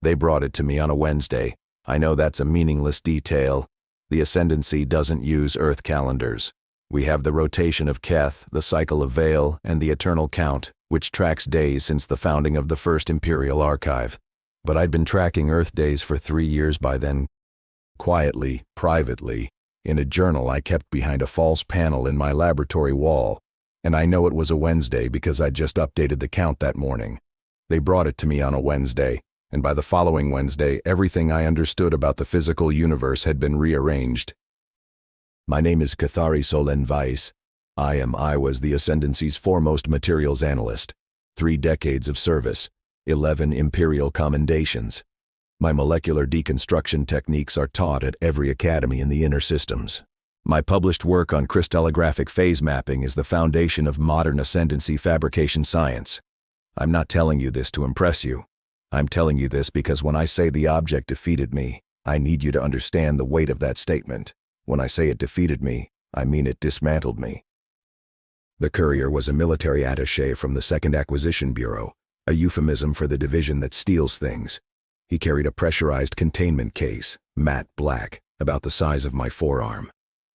They brought it to me on a Wednesday. I know that's a meaningless detail. The Ascendancy doesn't use Earth calendars. We have the rotation of Keth, the cycle of Vael, and the eternal count, which tracks days since the founding of the first Imperial archive. But I'd been tracking Earth days for 3 years by then. Quietly, privately, in a journal I kept behind a false panel in my laboratory wall. And I know it was a Wednesday because I'd just updated the count that morning. They brought it to me on a Wednesday, and by the following Wednesday, everything I understood about the physical universe had been rearranged. My name is Cathari Solen Weiss. I was the Ascendancy's foremost materials analyst. 3 decades of service, 11 Imperial commendations. My molecular deconstruction techniques are taught at every academy in the inner systems. My published work on crystallographic phase mapping is the foundation of modern Ascendancy fabrication science. I'm not telling you this to impress you. I'm telling you this because when I say the object defeated me, I need you to understand the weight of that statement. When I say it defeated me, I mean it dismantled me. The courier was a military attaché from the 2nd Acquisition Bureau, a euphemism for the division that steals things. He carried a pressurized containment case, matte black, about the size of my forearm.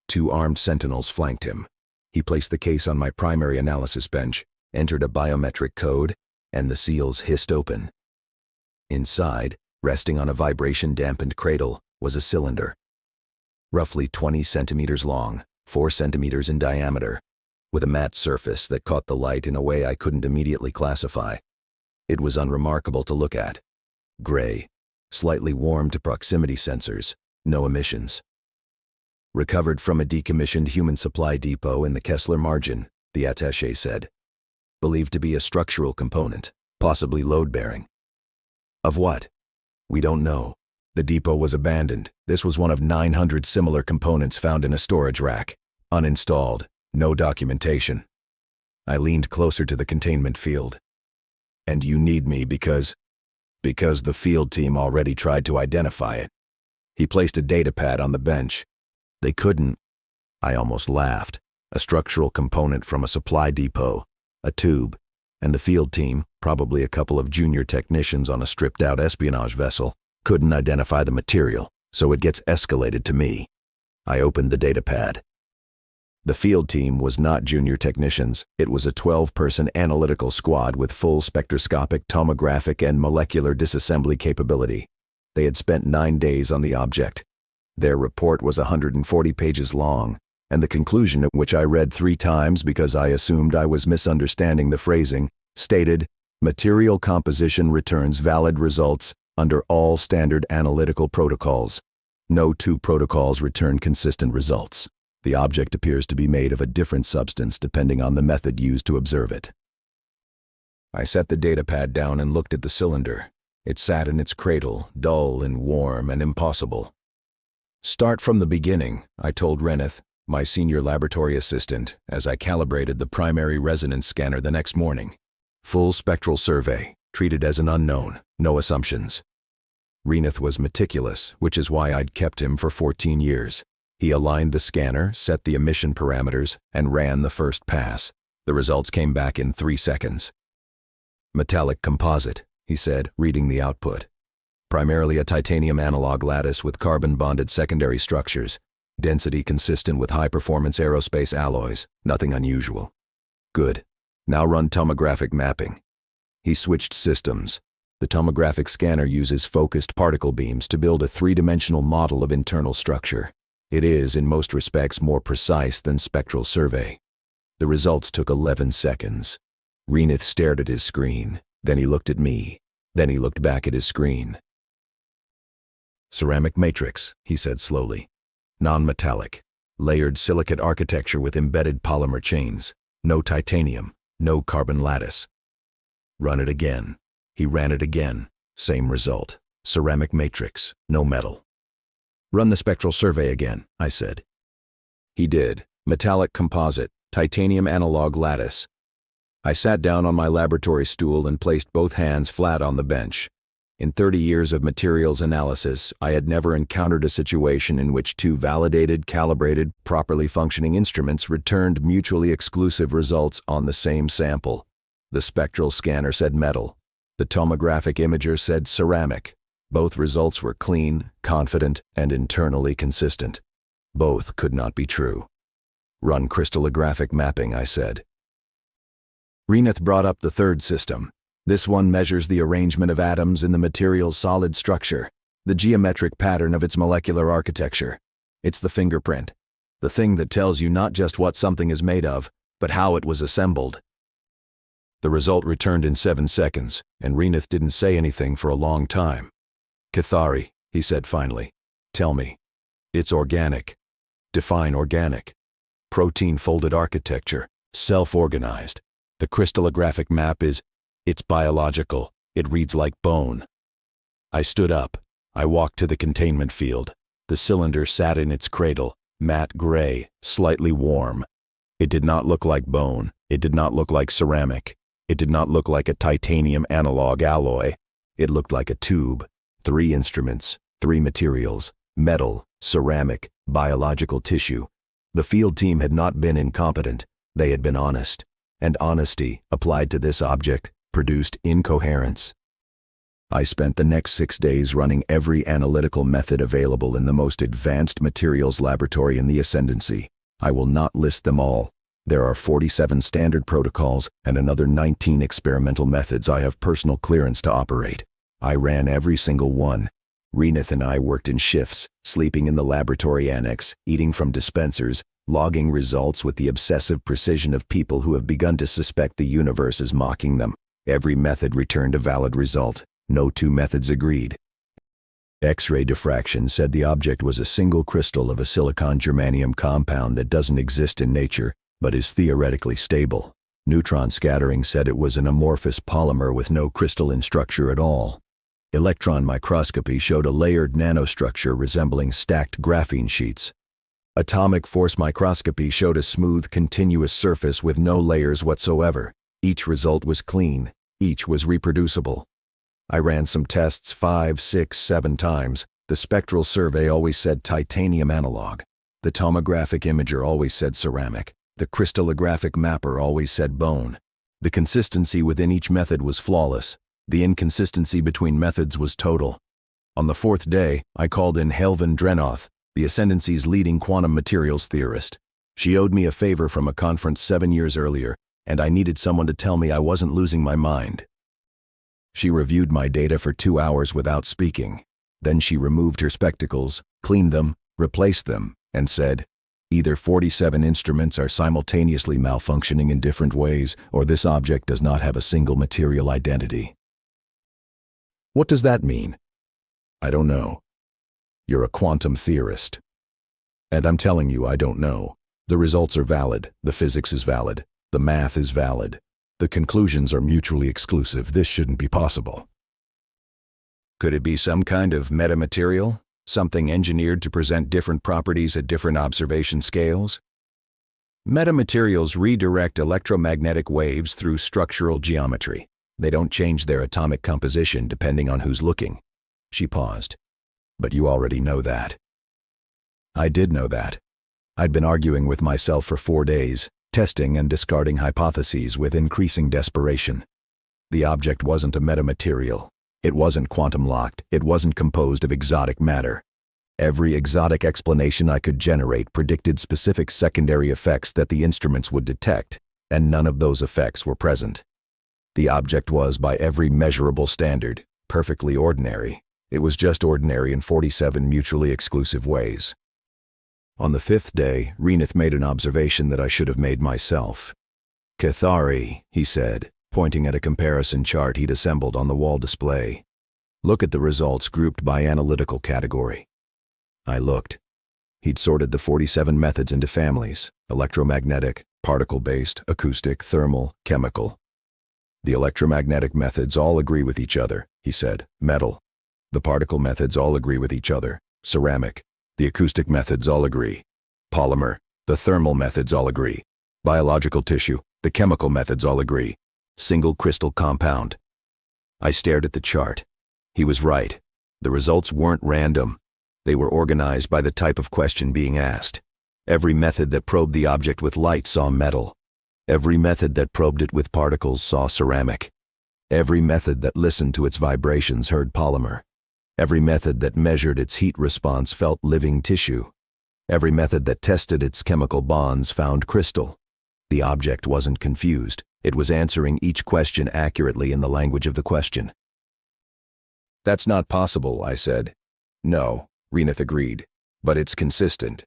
2 armed sentinels flanked him. He placed the case on my primary analysis bench, entered a biometric code, and the seals hissed open. Inside, resting on a vibration-dampened cradle, was a cylinder. Roughly 20 centimeters long, 4 centimeters in diameter, with a matte surface that caught the light in a way I couldn't immediately classify. It was unremarkable to look at. Gray, slightly warmed to proximity sensors, no emissions. Recovered from a decommissioned human supply depot in the Kessler margin, the attaché said. Believed to be a structural component, possibly load-bearing. Of what? We don't know. The depot was abandoned. This was one of 900 similar components found in a storage rack. Uninstalled. No documentation. I leaned closer to the containment field. And you need me because the field team already tried to identify it. He placed a datapad on the bench. They couldn't. I almost laughed. A structural component from a supply depot, a tube, and the field team, probably a couple of junior technicians on a stripped-out espionage vessel, couldn't identify the material, so it gets escalated to me. I opened the datapad. The field team was not junior technicians. It was a 12-person analytical squad with full spectroscopic, tomographic, and molecular disassembly capability. They had spent 9 days on the object. Their report was 140 pages long, and the conclusion, which I read 3 times because I assumed I was misunderstanding the phrasing, stated, "Material composition returns valid results under all standard analytical protocols. No 2 protocols return consistent results. The object appears to be made of a different substance depending on the method used to observe it." I set the datapad down and looked at the cylinder. It sat in its cradle, dull and warm and impossible. "Start from the beginning," I told Reneth, my senior laboratory assistant, as I calibrated the primary resonance scanner the next morning. Full spectral survey, treated as an unknown, no assumptions. Reneth was meticulous, which is why I'd kept him for 14 years. He aligned the scanner, set the emission parameters, and ran the first pass. The results came back in 3 seconds. "Metallic composite," he said, reading the output. "Primarily a titanium analog lattice with carbon-bonded secondary structures. Density consistent with high-performance aerospace alloys. Nothing unusual." "Good. Now run tomographic mapping." He switched systems. The tomographic scanner uses focused particle beams to build a 3-dimensional model of internal structure. It is, in most respects, more precise than spectral survey. The results took 11 seconds. Reneth stared at his screen. Then he looked at me. Then he looked back at his screen. "Ceramic matrix," he said slowly. "Non-metallic. Layered silicate architecture with embedded polymer chains. No titanium. No carbon lattice." "Run it again." He ran it again. Same result. Ceramic matrix. No metal. "Run the spectral survey again," I said. He did. Metallic composite. Titanium analog lattice. I sat down on my laboratory stool and placed both hands flat on the bench. In 30 years of materials analysis, I had never encountered a situation in which 2 validated, calibrated, properly functioning instruments returned mutually exclusive results on the same sample. The spectral scanner said metal. The tomographic imager said ceramic. Both results were clean, confident, and internally consistent. Both could not be true. Run crystallographic mapping, I said. Reneth brought up the third system. This one measures the arrangement of atoms in the material's solid structure, the geometric pattern of its molecular architecture. It's the fingerprint, the thing that tells you not just what something is made of, but how it was assembled. The result returned in 7 seconds, and Reneth didn't say anything for a long time. Cathari, he said finally. Tell me. It's organic. Define organic. Protein-folded architecture, self-organized. The crystallographic map it's biological. It reads like bone. I stood up. I walked to the containment field. The cylinder sat in its cradle, matte gray, slightly warm. It did not look like bone. It did not look like ceramic. It did not look like a titanium analog alloy. It looked like a tube. 3 instruments, 3 materials, metal, ceramic, biological tissue. The field team had not been incompetent. They had been honest. And honesty, applied to this object, produced incoherence. I spent the next 6 days running every analytical method available in the most advanced materials laboratory in the Ascendancy. I will not list them all. There are 47 standard protocols and another 19 experimental methods I have personal clearance to operate. I ran every single one. Reneth and I worked in shifts, sleeping in the laboratory annex, eating from dispensers, logging results with the obsessive precision of people who have begun to suspect the universe is mocking them. Every method returned a valid result. No 2 methods agreed. X-ray diffraction said the object was a single crystal of a silicon-germanium compound that doesn't exist in nature, but is theoretically stable. Neutron scattering said it was an amorphous polymer with no crystalline structure at all. Electron microscopy showed a layered nanostructure resembling stacked graphene sheets. Atomic force microscopy showed a smooth, continuous surface with no layers whatsoever. Each result was clean. Each was reproducible. I ran some tests 5, 6, 7 times. The spectral survey always said titanium analog. The tomographic imager always said ceramic. The crystallographic mapper always said bone. The consistency within each method was flawless. The inconsistency between methods was total. On the 4th day, I called in Helven Drenoth, the Ascendancy's leading quantum materials theorist. She owed me a favor from a conference 7 years earlier, and I needed someone to tell me I wasn't losing my mind. She reviewed my data for 2 hours without speaking. Then she removed her spectacles, cleaned them, replaced them, and said, either 47 instruments are simultaneously malfunctioning in different ways, or this object does not have a single material identity. What does that mean? I don't know. You're a quantum theorist. And I'm telling you I don't know. The results are valid, the physics is valid, the math is valid. The conclusions are mutually exclusive. This shouldn't be possible. Could it be some kind of metamaterial? Something engineered to present different properties at different observation scales? Metamaterials redirect electromagnetic waves through structural geometry. They don't change their atomic composition depending on who's looking. She paused. But you already know that. I did know that. I'd been arguing with myself for 4 days, testing and discarding hypotheses with increasing desperation. The object wasn't a metamaterial. It wasn't quantum-locked. It wasn't composed of exotic matter. Every exotic explanation I could generate predicted specific secondary effects that the instruments would detect, and none of those effects were present. The object was, by every measurable standard, perfectly ordinary. It was just ordinary in 47 mutually exclusive ways. On the 5th day, Reneth made an observation that I should have made myself. Cathari, he said, pointing at a comparison chart he'd assembled on the wall display. Look at the results grouped by analytical category. I looked. He'd sorted the 47 methods into families: electromagnetic, particle-based, acoustic, thermal, chemical. The electromagnetic methods all agree with each other, he said, metal. The particle methods all agree with each other, ceramic. The acoustic methods all agree, polymer. The thermal methods all agree, biological tissue. The chemical methods all agree, single crystal compound. I stared at the chart. He was right. The results weren't random. They were organized by the type of question being asked. Every method that probed the object with light saw metal. Every method that probed it with particles saw ceramic. Every method that listened to its vibrations heard polymer. Every method that measured its heat response felt living tissue. Every method that tested its chemical bonds found crystal. The object wasn't confused. It was answering each question accurately in the language of the question. "That's not possible," I said. "No," Reneth agreed, "but it's consistent."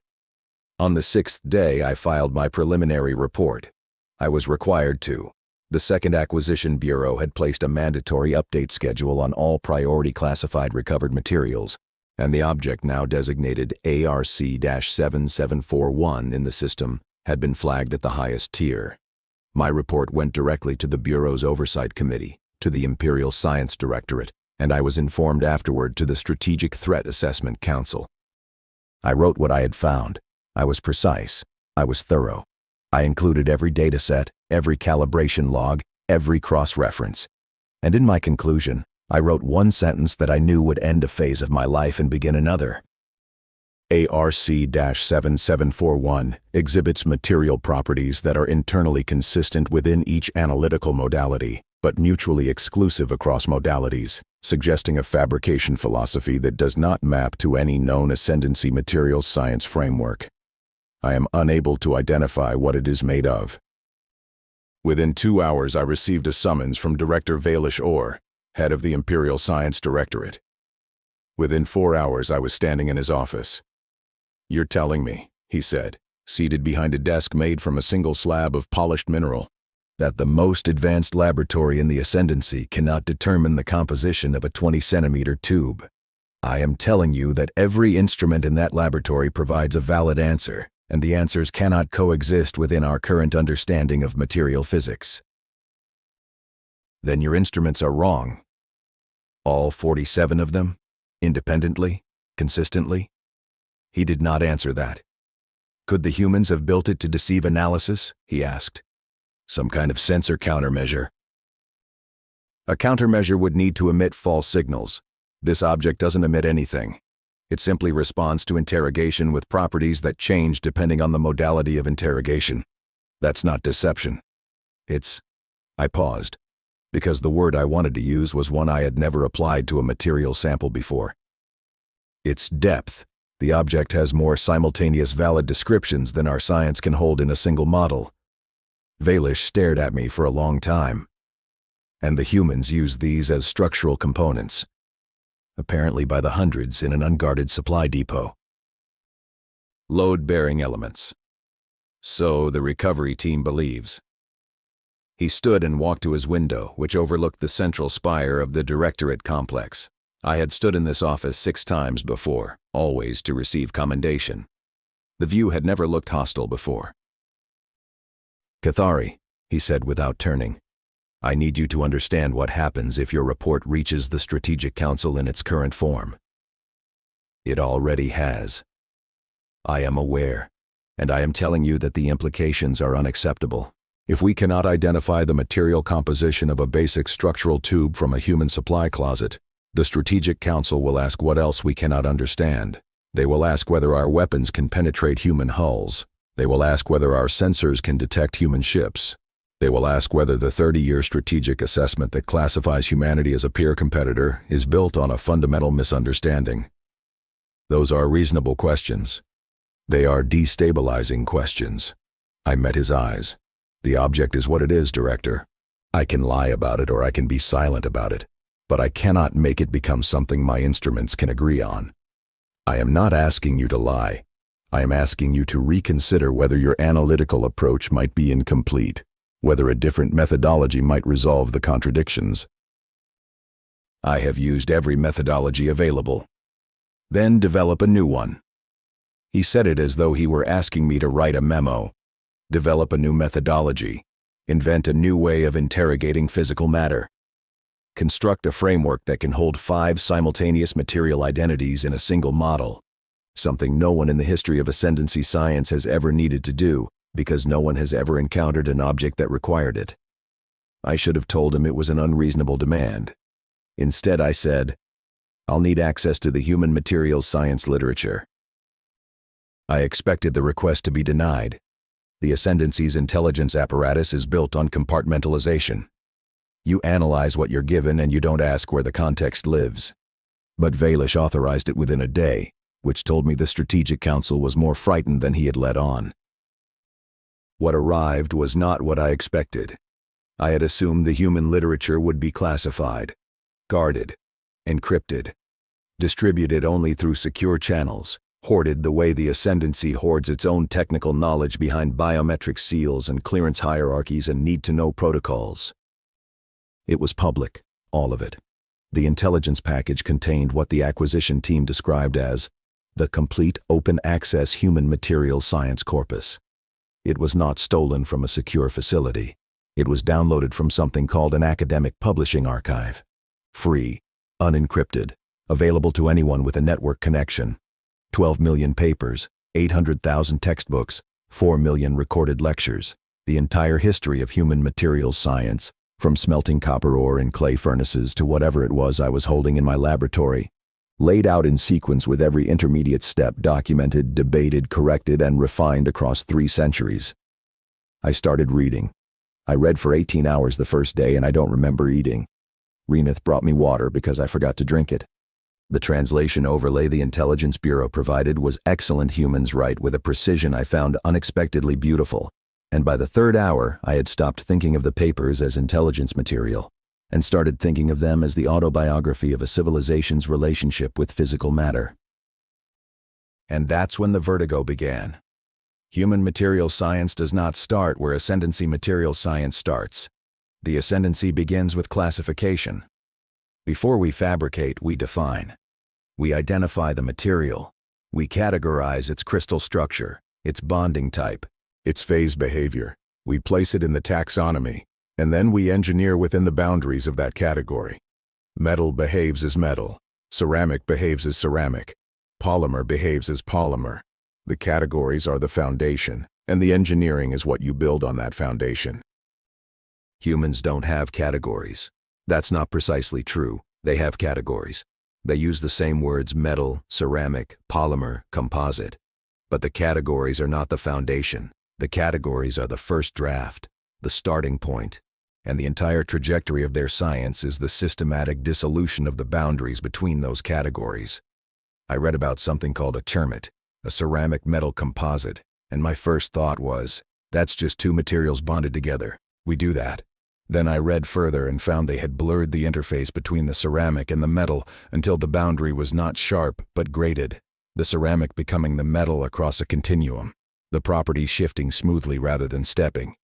On the 6th day, I filed my preliminary report. I was required to. The Second Acquisition Bureau had placed a mandatory update schedule on all priority classified recovered materials, and the object now designated ARC-7741 in the system had been flagged at the highest tier. My report went directly to the Bureau's Oversight Committee, to the Imperial Science Directorate, and I was informed afterward to the Strategic Threat Assessment Council. I wrote what I had found. I was precise. I was thorough. I included every dataset, every calibration log, every cross-reference. And in my conclusion, I wrote one sentence that I knew would end a phase of my life and begin another. ARC-7741 exhibits material properties that are internally consistent within each analytical modality, but mutually exclusive across modalities, suggesting a fabrication philosophy that does not map to any known ascendancy materials science framework. I am unable to identify what it is made of. Within 2 hours, I received a summons from Director Vaelish, head of the Imperial Science Directorate. Within 4 hours, I was standing in his office. "You're telling me," he said, seated behind a desk made from a single slab of polished mineral, "that the most advanced laboratory in the Ascendancy cannot determine the composition of a 20-centimeter tube. I am telling you that every instrument in that laboratory provides a valid answer, and the answers cannot coexist within our current understanding of material physics." "Then your instruments are wrong." "All 47 of them? Independently? Consistently?" He did not answer that. "Could the humans have built it to deceive analysis?" he asked. "Some kind of sensor countermeasure?" "A countermeasure would need to emit false signals. This object doesn't emit anything. It simply responds to interrogation with properties that change depending on the modality of interrogation. That's not deception. It's..." I paused, because the word I wanted to use was one I had never applied to a material sample before. "It's depth. The object has more simultaneous valid descriptions than our science can hold in a single model." Vaelish stared at me for a long time. "And the humans use these as structural components, apparently by the hundreds in an unguarded supply depot. Load-bearing elements. So the recovery team believes." He stood and walked to his window, which overlooked the central spire of the Directorate complex. I had stood in this office 6 times before, always to receive commendation. The view had never looked hostile before. "Cathari," he said without turning, "I need you to understand what happens if your report reaches the Strategic Council in its current form. It already has. I am aware, and I am telling you that the implications are unacceptable. If we cannot identify the material composition of a basic structural tube from a human supply closet, the Strategic Council will ask what else we cannot understand. They will ask whether our weapons can penetrate human hulls. They will ask whether our sensors can detect human ships. They will ask whether the 30-year strategic assessment that classifies humanity as a peer competitor is built on a fundamental misunderstanding. Those are reasonable questions. They are destabilizing questions." I met his eyes. "The object is what it is, Director. I can lie about it or I can be silent about it, but I cannot make it become something my instruments can agree on. I am not asking you to lie. I am asking you to reconsider whether your analytical approach might be incomplete, whether a different methodology might resolve the contradictions." "I have used every methodology available." "Then develop a new one." He said it as though he were asking me to write a memo. Develop a new methodology. Invent a new way of interrogating physical matter. Construct a framework that can hold 5 simultaneous material identities in a single model. Something no one in the history of ascendancy science has ever needed to do, because no one has ever encountered an object that required it. I should have told him it was an unreasonable demand. Instead, I said, "I'll need access to the human materials science literature." I expected the request to be denied. The Ascendancy's intelligence apparatus is built on compartmentalization. You analyze what you're given and you don't ask where the context lives. But Vaelish authorized it within a day, which told me the Strategic Council was more frightened than he had let on. What arrived was not what I expected. I had assumed the human literature would be classified, guarded, encrypted, distributed only through secure channels, hoarded the way the Ascendancy hoards its own technical knowledge behind biometric seals and clearance hierarchies and need-to-know protocols. It was public, all of it. The intelligence package contained what the acquisition team described as the complete open-access human materials science corpus. It was not stolen from a secure facility. It was downloaded from something called an academic publishing archive. Free, unencrypted, available to anyone with a network connection. 12 million papers, 800,000 textbooks, 4 million recorded lectures, the entire history of human materials science, from smelting copper ore in clay furnaces to whatever it was I was holding in my laboratory, laid out in sequence with every intermediate step documented, debated, corrected, and refined across 3 centuries. I started reading. I read for 18 hours the first day and I don't remember eating. Reneth brought me water because I forgot to drink it. The translation overlay the Intelligence Bureau provided was excellent humans right with a precision I found unexpectedly beautiful, and by the 3rd hour I had stopped thinking of the papers as intelligence material and started thinking of them as the autobiography of a civilization's relationship with physical matter. And that's when the vertigo began. Human materials science does not start where Ascendancy materials science starts. The Ascendancy begins with classification. Before we fabricate, we define. We identify the material. We categorize its crystal structure, its bonding type, its phase behavior. We place it in the taxonomy, and then we engineer within the boundaries of that category. Metal behaves as metal. Ceramic behaves as ceramic. Polymer behaves as polymer. The categories are the foundation, and the engineering is what you build on that foundation. Humans don't have categories. That's not precisely true. They have categories. They use the same words metal, ceramic, polymer, composite. But the categories are not the foundation. The categories are the first draft, the starting point, and the entire trajectory of their science is the systematic dissolution of the boundaries between those categories. I read about something called a termit, a ceramic metal composite, and my first thought was, that's just 2 materials bonded together. We do that. Then I read further and found they had blurred the interface between the ceramic and the metal until the boundary was not sharp but graded, the ceramic becoming the metal across a continuum, the properties shifting smoothly rather than stepping.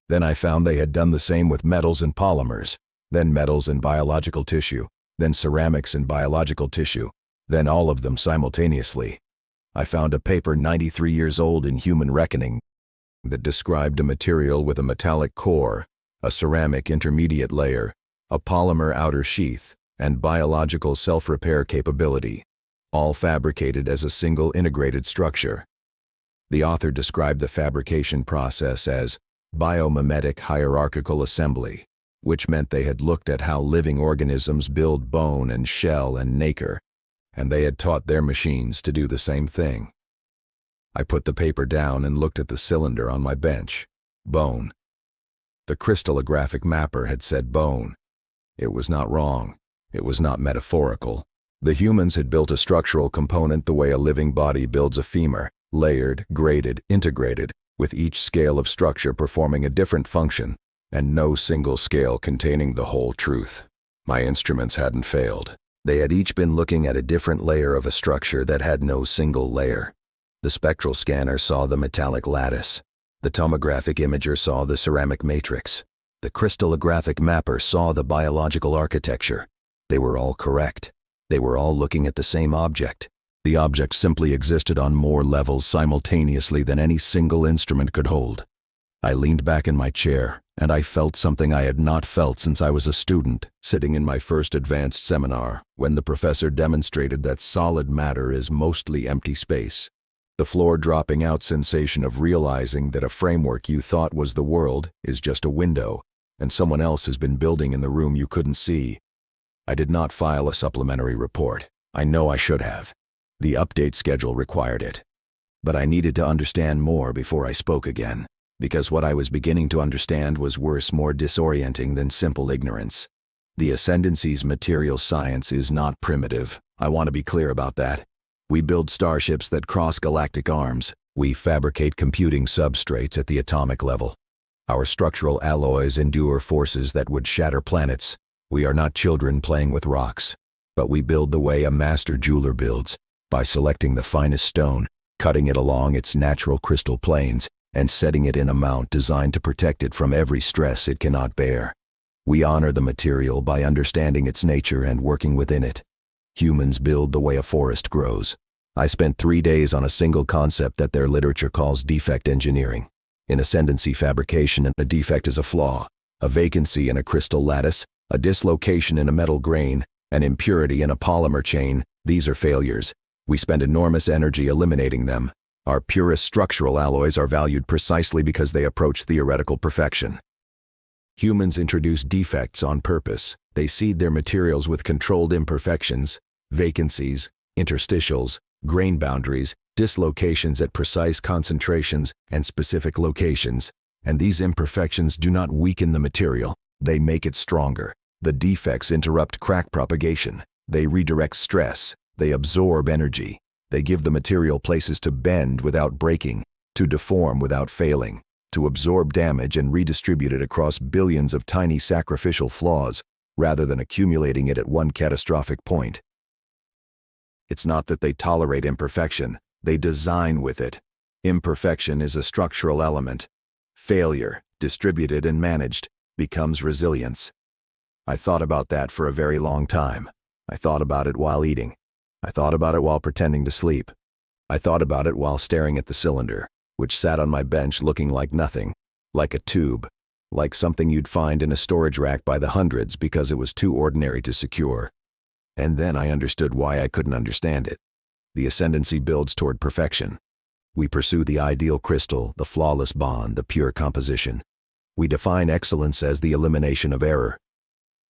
Then I found they had done the same with metals and polymers, then metals and biological tissue, then ceramics and biological tissue, then all of them simultaneously. I found a paper 93 years old in Human Reckoning that described a material with a metallic core, a ceramic intermediate layer, a polymer outer sheath, and biological self-repair capability, all fabricated as a single integrated structure. The author described the fabrication process as biomimetic hierarchical assembly, which meant they had looked at how living organisms build bone and shell and nacre, and they had taught their machines to do the same thing. I put the paper down and looked at the cylinder on my bench. Bone. The crystallographic mapper had said bone. It was not wrong. It was not metaphorical. The humans had built a structural component the way a living body builds a femur, layered, graded, integrated, with each scale of structure performing a different function, and no single scale containing the whole truth. My instruments hadn't failed. They had each been looking at a different layer of a structure that had no single layer. The spectral scanner saw the metallic lattice. The tomographic imager saw the ceramic matrix. The crystallographic mapper saw the biological architecture. They were all correct. They were all looking at the same object. The object simply existed on more levels simultaneously than any single instrument could hold. I leaned back in my chair, and I felt something I had not felt since I was a student, sitting in my first advanced seminar, when the professor demonstrated that solid matter is mostly empty space. The floor-dropping out sensation of realizing that a framework you thought was the world is just a window, and someone else has been building in the room you couldn't see. I did not file a supplementary report. I know I should have. The update schedule required it. But I needed to understand more before I spoke again, because what I was beginning to understand was worse, more disorienting than simple ignorance. The Ascendancy's material science is not primitive. I want to be clear about that. We build starships that cross galactic arms. We fabricate computing substrates at the atomic level. Our structural alloys endure forces that would shatter planets. We are not children playing with rocks, but we build the way a master jeweler builds, by selecting the finest stone, cutting it along its natural crystal planes, and setting it in a mount designed to protect it from every stress it cannot bear. We honor the material by understanding its nature and working within it. Humans build the way a forest grows. I spent 3 days on a single concept that their literature calls defect engineering. In Ascendancy fabrication, a defect is a flaw, a vacancy in a crystal lattice, a dislocation in a metal grain, an impurity in a polymer chain. These are failures. We spend enormous energy eliminating them. Our purest structural alloys are valued precisely because they approach theoretical perfection. Humans introduce defects on purpose. They seed their materials with controlled imperfections, vacancies, interstitials, grain boundaries, dislocations at precise concentrations and specific locations, and these imperfections do not weaken the material, they make it stronger. The defects interrupt crack propagation. They redirect stress. They absorb energy. They give the material places to bend without breaking, to deform without failing, to absorb damage and redistribute it across billions of tiny sacrificial flaws, rather than accumulating it at one catastrophic point. It's not that they tolerate imperfection, they design with it. Imperfection is a structural element. Failure, distributed and managed, becomes resilience. I thought about that for a very long time. I thought about it while eating. I thought about it while pretending to sleep. I thought about it while staring at the cylinder, which sat on my bench looking like nothing, like a tube, like something you'd find in a storage rack by the hundreds because it was too ordinary to secure. And then I understood why I couldn't understand it. The Ascendancy builds toward perfection. We pursue the ideal crystal, the flawless bond, the pure composition. We define excellence as the elimination of error.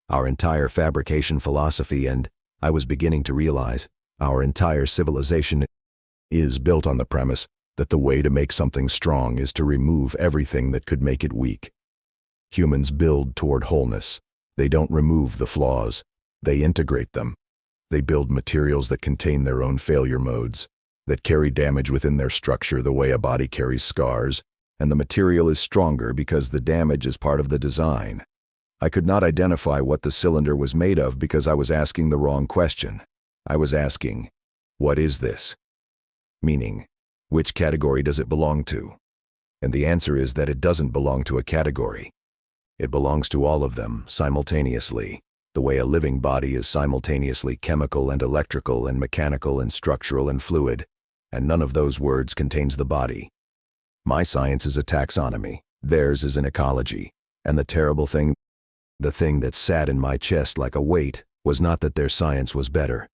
Our entire fabrication philosophy, and I was beginning to realize, our entire civilization is built on the premise that the way to make something strong is to remove everything that could make it weak. Humans build toward wholeness. They don't remove the flaws. They integrate them. They build materials that contain their own failure modes, that carry damage within their structure the way a body carries scars, and the material is stronger because the damage is part of the design. I could not identify what the cylinder was made of because I was asking the wrong question. I was asking, what is this? Meaning, which category does it belong to? And the answer is that it doesn't belong to a category. It belongs to all of them simultaneously, the way a living body is simultaneously chemical and electrical and mechanical and structural and fluid, and none of those words contains the body. My science is a taxonomy, theirs is an ecology, and the terrible thing, the thing that sat in my chest like a weight, was not that their science was better.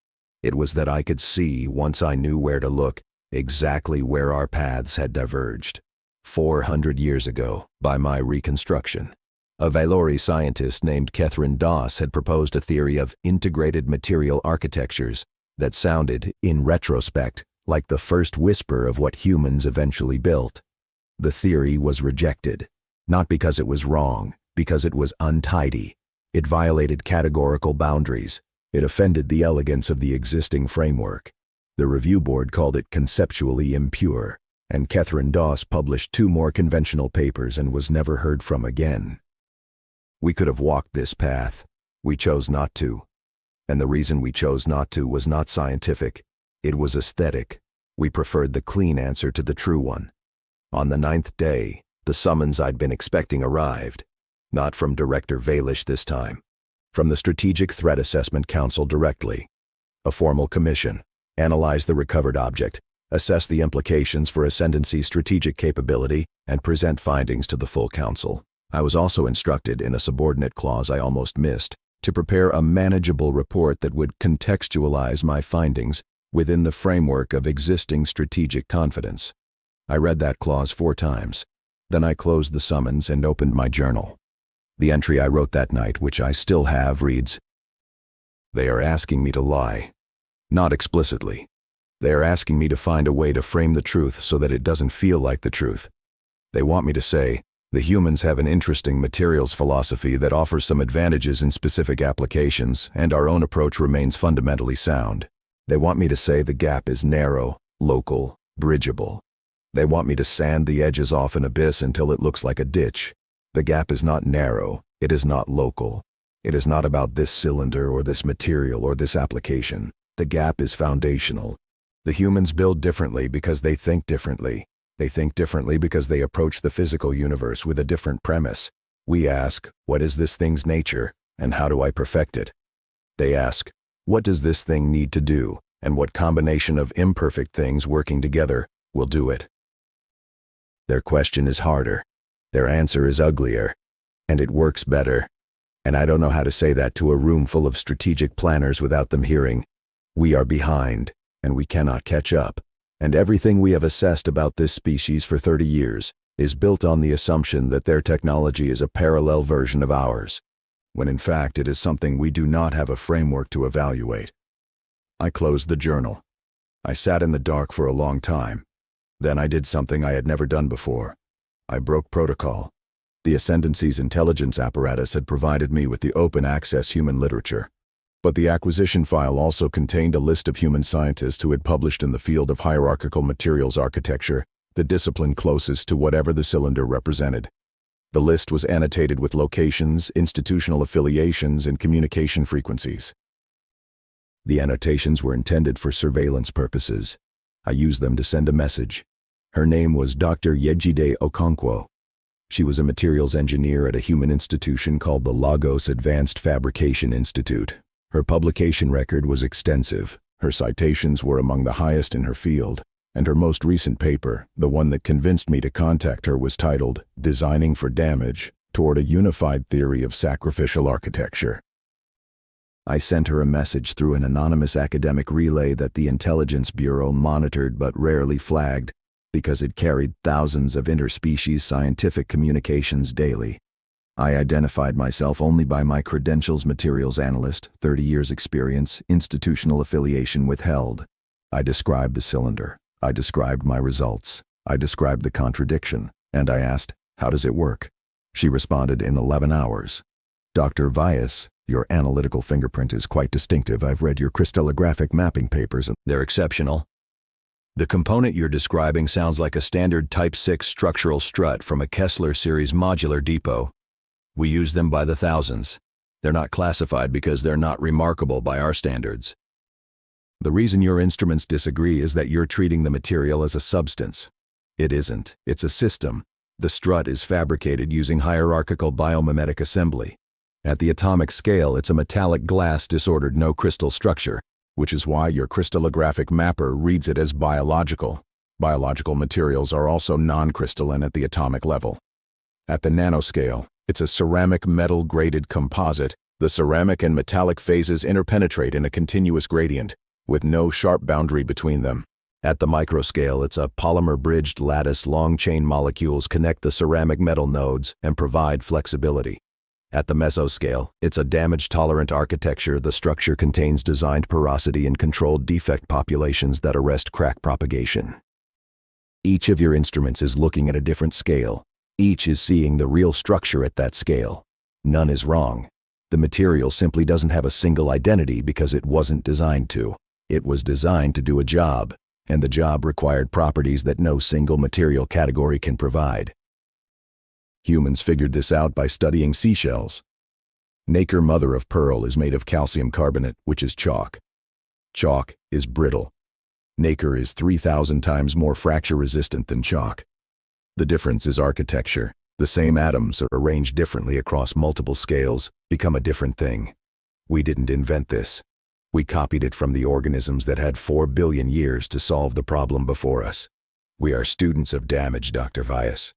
It was that I could see, once I knew where to look, exactly where our paths had diverged. 400 years ago, by my reconstruction, a Vaelish scientist named Catherine Doss had proposed a theory of integrated material architectures that sounded, in retrospect, like the first whisper of what humans eventually built. The theory was rejected, not because it was wrong, because it was untidy. It violated categorical boundaries. It offended the elegance of the existing framework. The review board called it conceptually impure, and Catherine Doss published 2 more conventional papers and was never heard from again. We could have walked this path. We chose not to. And the reason we chose not to was not scientific. It was aesthetic. We preferred the clean answer to the true one. On the 9th day, the summons I'd been expecting arrived. Not from Director Vaelish this time. From the Strategic Threat Assessment Council directly. A formal commission. Analyze the recovered object. Assess the implications for Ascendancy's strategic capability, and present findings to the full council. I was also instructed, in a subordinate clause I almost missed, to prepare a manageable report that would contextualize my findings within the framework of existing strategic confidence. I read that clause 4 times. Then I closed the summons and opened my journal. The entry I wrote that night, which I still have, reads, "They are asking me to lie. Not explicitly. They are asking me to find a way to frame the truth so that it doesn't feel like the truth. They want me to say, The humans have an interesting materials philosophy that offers some advantages in specific applications, and our own approach remains fundamentally sound. They want me to say the gap is narrow, local, bridgeable. They want me to sand the edges off an abyss until it looks like a ditch. The gap is not narrow, it is not local. It is not about this cylinder or this material or this application. The gap is foundational. The humans build differently because they think differently. They think differently because they approach the physical universe with a different premise. We ask, what is this thing's nature, and how do I perfect it? They ask, what does this thing need to do, and what combination of imperfect things working together will do it? Their question is harder. Their answer is uglier. And it works better. And I don't know how to say that to a room full of strategic planners without them hearing, we are behind, and we cannot catch up. And everything we have assessed about this species for 30 years is built on the assumption that their technology is a parallel version of ours, when in fact it is something we do not have a framework to evaluate. I closed the journal. I sat in the dark for a long time. Then I did something I had never done before. I broke protocol. The Ascendancy's intelligence apparatus had provided me with the open-access human literature. But the acquisition file also contained a list of human scientists who had published in the field of hierarchical materials architecture, the discipline closest to whatever the cylinder represented. The list was annotated with locations, institutional affiliations, and communication frequencies. The annotations were intended for surveillance purposes. I used them to send a message. Her name was Dr. Yejide Okonkwo. She was a materials engineer at a human institution called the Lagos Advanced Fabrication Institute. Her publication record was extensive, her citations were among the highest in her field, and her most recent paper, the one that convinced me to contact her, was titled Designing for Damage Toward a Unified Theory of Sacrificial Architecture. I sent her a message through an anonymous academic relay that the Intelligence Bureau monitored but rarely flagged because it carried thousands of interspecies scientific communications daily. I identified myself only by my credentials: materials analyst, 30 years experience, institutional affiliation withheld. I described the cylinder. I described my results. I described the contradiction. And I asked, how does it work? She responded in 11 hours. Dr. Vaelish, your analytical fingerprint is quite distinctive. I've read your crystallographic mapping papers and they're exceptional. The component you're describing sounds like a standard Type 6 structural strut from a Kessler series modular depot. We use them by the thousands. They're not classified because they're not remarkable by our standards. The reason your instruments disagree is that you're treating the material as a substance. It isn't. It's a system. The strut is fabricated using hierarchical biomimetic assembly. At the atomic scale, it's a metallic glass disordered no crystal structure, which is why your crystallographic mapper reads it as biological. Biological materials are also non-crystalline at the atomic level. At the nanoscale, it's a ceramic metal graded composite. The ceramic and metallic phases interpenetrate in a continuous gradient, with no sharp boundary between them. At the microscale, it's a polymer-bridged lattice. Long-chain molecules connect the ceramic metal nodes and provide flexibility. At the mesoscale, it's a damage-tolerant architecture. The structure contains designed porosity and controlled defect populations that arrest crack propagation. Each of your instruments is looking at a different scale. Each is seeing the real structure at that scale. None is wrong. The material simply doesn't have a single identity because it wasn't designed to. It was designed to do a job, and the job required properties that no single material category can provide. Humans figured this out by studying seashells. Nacre, mother of pearl, is made of calcium carbonate, which is chalk. Chalk is brittle. Nacre is 3,000 times more fracture-resistant than chalk. The difference is architecture. The same atoms are arranged differently across multiple scales, become a different thing. We didn't invent this. We copied it from the organisms that had 4 billion years to solve the problem before us. We are students of damage, Dr. Vaelish.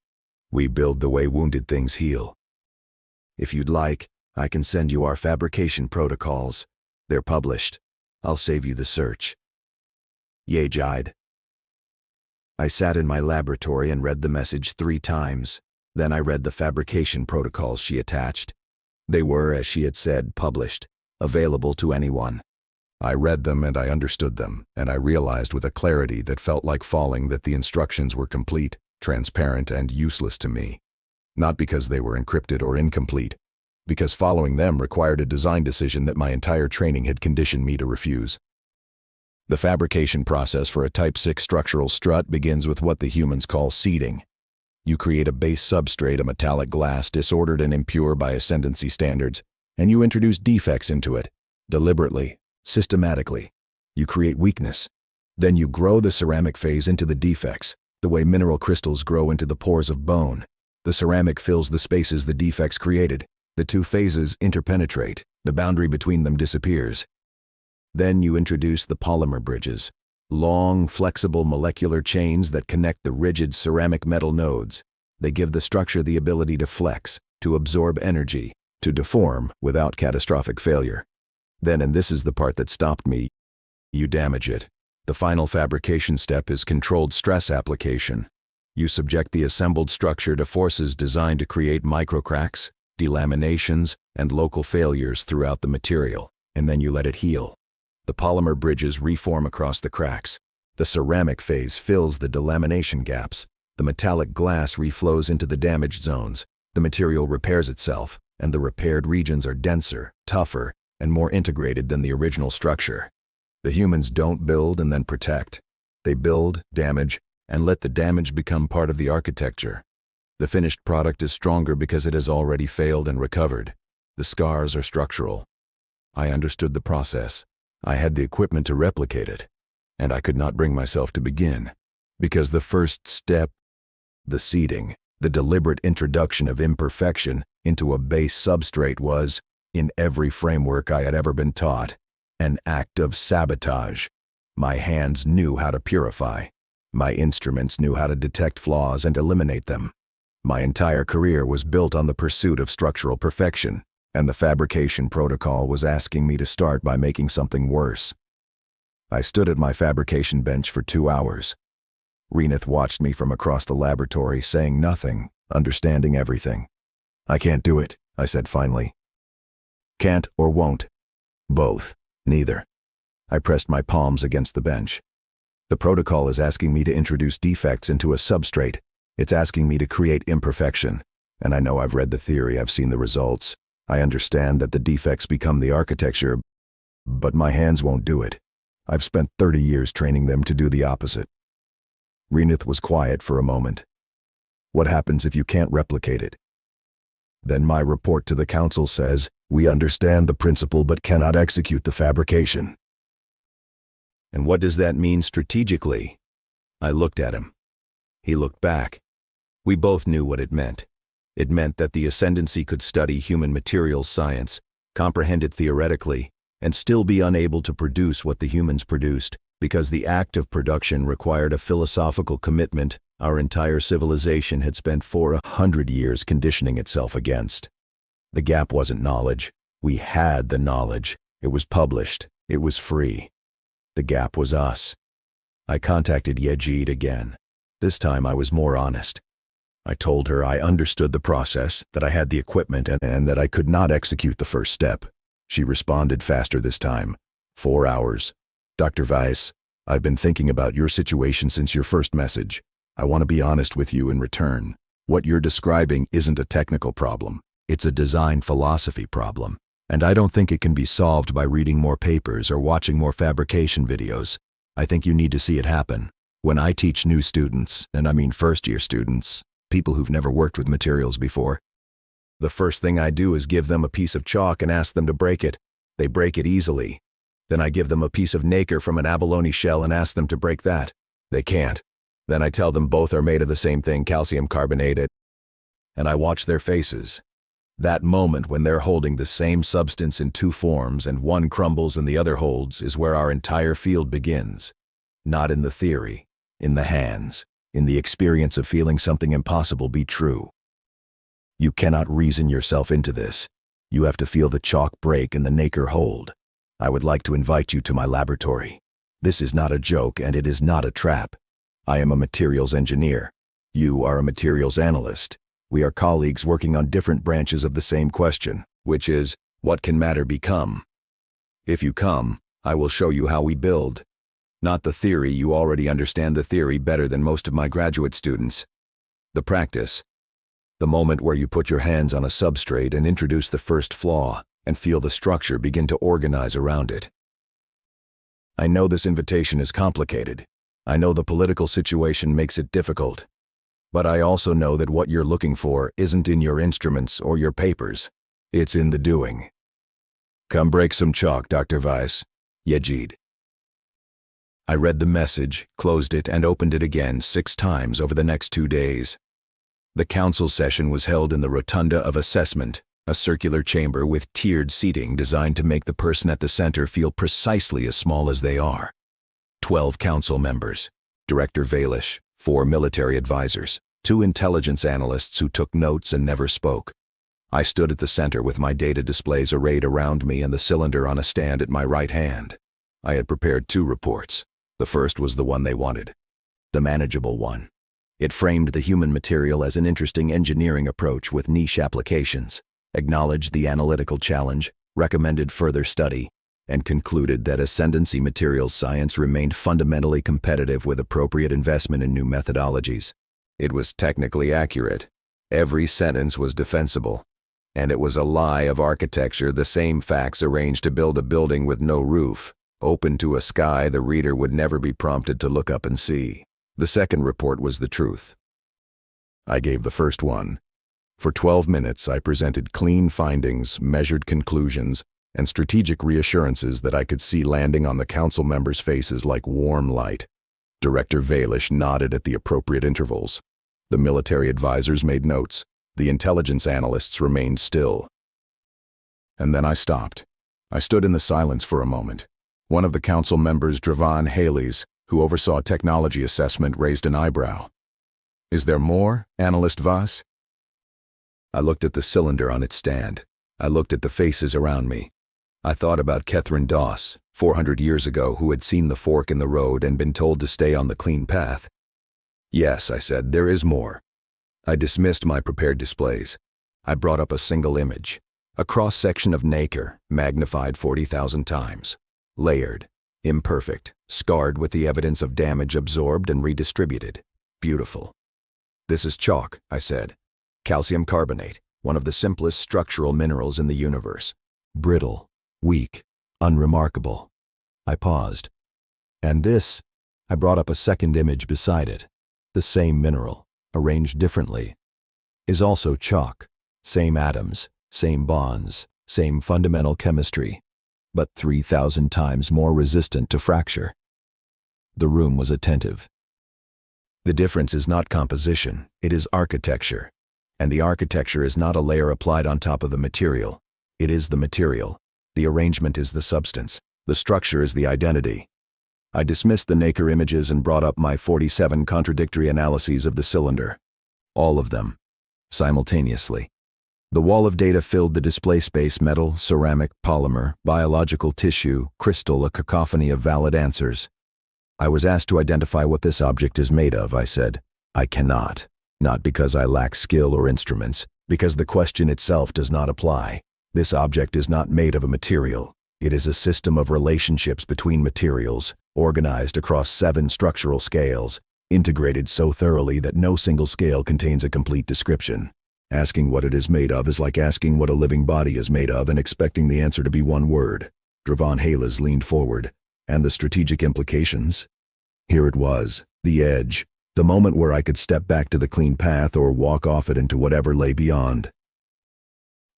We build the way wounded things heal. If you'd like, I can send you our fabrication protocols. They're published. I'll save you the search. Yejide. I sat in my laboratory and read the message 3 times. Then I read the fabrication protocols she attached. They were, as she had said, published, available to anyone. I read them and I understood them, and I realized with a clarity that felt like falling that the instructions were complete, transparent, and useless to me. Not because they were encrypted or incomplete, because following them required a design decision that my entire training had conditioned me to refuse. The fabrication process for a Type 6 structural strut begins with what the humans call seeding. You create a base substrate, a metallic glass disordered and impure by ascendancy standards, and you introduce defects into it, deliberately, systematically. You create weakness. Then you grow the ceramic phase into the defects, the way mineral crystals grow into the pores of bone. The ceramic fills the spaces the defects created. The two phases interpenetrate. The boundary between them disappears. Then you introduce the polymer bridges, long, flexible molecular chains that connect the rigid ceramic metal nodes. They give the structure the ability to flex, to absorb energy, to deform without catastrophic failure. Then, and this is the part that stopped me, you damage it. The final fabrication step is controlled stress application. You subject the assembled structure to forces designed to create microcracks, delaminations, and local failures throughout the material, and then you let it heal. The polymer bridges reform across the cracks. The ceramic phase fills the delamination gaps. The metallic glass reflows into the damaged zones. The material repairs itself, and the repaired regions are denser, tougher, and more integrated than the original structure. The humans don't build and then protect. They build, damage, and let the damage become part of the architecture. The finished product is stronger because it has already failed and recovered. The scars are structural. I understood the process. I had the equipment to replicate it, and I could not bring myself to begin, because the first step, the seeding, the deliberate introduction of imperfection into a base substrate was, in every framework I had ever been taught, an act of sabotage. My hands knew how to purify. My instruments knew how to detect flaws and eliminate them. My entire career was built on the pursuit of structural perfection, and the fabrication protocol was asking me to start by making something worse. I stood at my fabrication bench for 2 hours. Reneth watched me from across the laboratory, saying nothing, understanding everything. "I can't do it," I said finally. "Can't or won't?" "Both. Neither." I pressed my palms against the bench. "The protocol is asking me to introduce defects into a substrate. It's asking me to create imperfection. And I know I've read the theory, I've seen the results. I understand that the defects become the architecture, but my hands won't do it. I've spent 30 years training them to do the opposite." Reneth was quiet for a moment. "What happens if you can't replicate it?" "Then my report to the council says, we understand the principle but cannot execute the fabrication." "And what does that mean strategically?" I looked at him. He looked back. We both knew what it meant. It meant that the Ascendancy could study human materials science, comprehend it theoretically, and still be unable to produce what the humans produced, because the act of production required a philosophical commitment our entire civilization had spent 400 years conditioning itself against. The gap wasn't knowledge. We had the knowledge. It was published. It was free. The gap was us. I contacted Yejide again. This time I was more honest. I told her I understood the process, that I had the equipment, and that I could not execute the first step. She responded faster this time. 4 hours. "Dr. Weiss, I've been thinking about your situation since your first message. I want to be honest with you in return. What you're describing isn't a technical problem. It's a design philosophy problem. And I don't think it can be solved by reading more papers or watching more fabrication videos. I think you need to see it happen. When I teach new students, and I mean first-year students, people who've never worked with materials before, the first thing I do is give them a piece of chalk and ask them to break it. They break it easily. Then I give them a piece of nacre from an abalone shell and ask them to break that. They can't. Then I tell them both are made of the same thing, calcium carbonate, and I watch their faces. That moment when they're holding the same substance in two forms and one crumbles and the other holds is where our entire field begins. Not in the theory, in the hands, in the experience of feeling something impossible be true. You cannot reason yourself into this. You have to feel the chalk break and the nacre hold. I would like to invite you to my laboratory. This is not a joke and it is not a trap. I am a materials engineer. You are a materials analyst. We are colleagues working on different branches of the same question, which is, what can matter become? If you come, I will show you how we build. Not the theory, you already understand the theory better than most of my graduate students. The practice. The moment where you put your hands on a substrate and introduce the first flaw and feel the structure begin to organize around it. I know this invitation is complicated. I know the political situation makes it difficult. But I also know that what you're looking for isn't in your instruments or your papers. It's in the doing. Come break some chalk, Dr. Weiss. Yejide. I read the message, closed it, and opened it again 6 times over the next 2 days. The council session was held in the Rotunda of Assessment, a circular chamber with tiered seating designed to make the person at the center feel precisely as small as they are. 12 council members, Director Vaelish, 4 military advisors, 2 intelligence analysts who took notes and never spoke. I stood at the center with my data displays arrayed around me and the cylinder on a stand at my right hand. I had prepared 2 reports. The first was the one they wanted, the manageable one. It framed the human material as an interesting engineering approach with niche applications, acknowledged the analytical challenge, recommended further study, and concluded that ascendancy materials science remained fundamentally competitive with appropriate investment in new methodologies. It was technically accurate. Every sentence was defensible. And it was a lie of architecture, the same facts arranged to build a building with no roof, open to a sky the reader would never be prompted to look up and see. The second report was the truth. I gave the first one. For 12 minutes I presented clean findings, measured conclusions, and strategic reassurances that I could see landing on the council members' faces like warm light. Director Vaelish nodded at the appropriate intervals. The military advisors made notes. The intelligence analysts remained still. And then I stopped. I stood in the silence for a moment. One of the council members, Dravan Hales, who oversaw technology assessment, raised an eyebrow. "Is there more, Analyst Voss?" I looked at the cylinder on its stand. I looked at the faces around me. I thought about Catherine Doss, 400 years ago, who had seen the fork in the road and been told to stay on the clean path. "Yes," I said, "there is more." I dismissed my prepared displays. I brought up a single image, a cross-section of Nacre, magnified 40,000 times, layered, imperfect, scarred with the evidence of damage absorbed and redistributed. Beautiful. "This is chalk," I said. "Calcium carbonate, one of the simplest structural minerals in the universe. Brittle, weak, unremarkable." I paused. "And this," I brought up a second image beside it, "the same mineral, arranged differently, is also chalk, same atoms, same bonds, same fundamental chemistry, but 3,000 times more resistant to fracture." The room was attentive. The difference is not composition, it is architecture. And the architecture is not a layer applied on top of the material. It is the material. The arrangement is the substance. The structure is the identity. I dismissed the Nacre images and brought up my 47 contradictory analyses of the cylinder. All of them. Simultaneously. The wall of data filled the display space: metal, ceramic, polymer, biological tissue, crystal, a cacophony of valid answers. "I was asked to identify what this object is made of," I said. "I cannot. Not because I lack skill or instruments, because the question itself does not apply. This object is not made of a material. It is a system of relationships between materials, organized across 7 structural scales, integrated so thoroughly that no single scale contains a complete description. Asking what it is made of is like asking what a living body is made of and expecting the answer to be one word." Dravan Hales leaned forward. "And the strategic implications?" Here it was, the edge, the moment where I could step back to the clean path or walk off it into whatever lay beyond.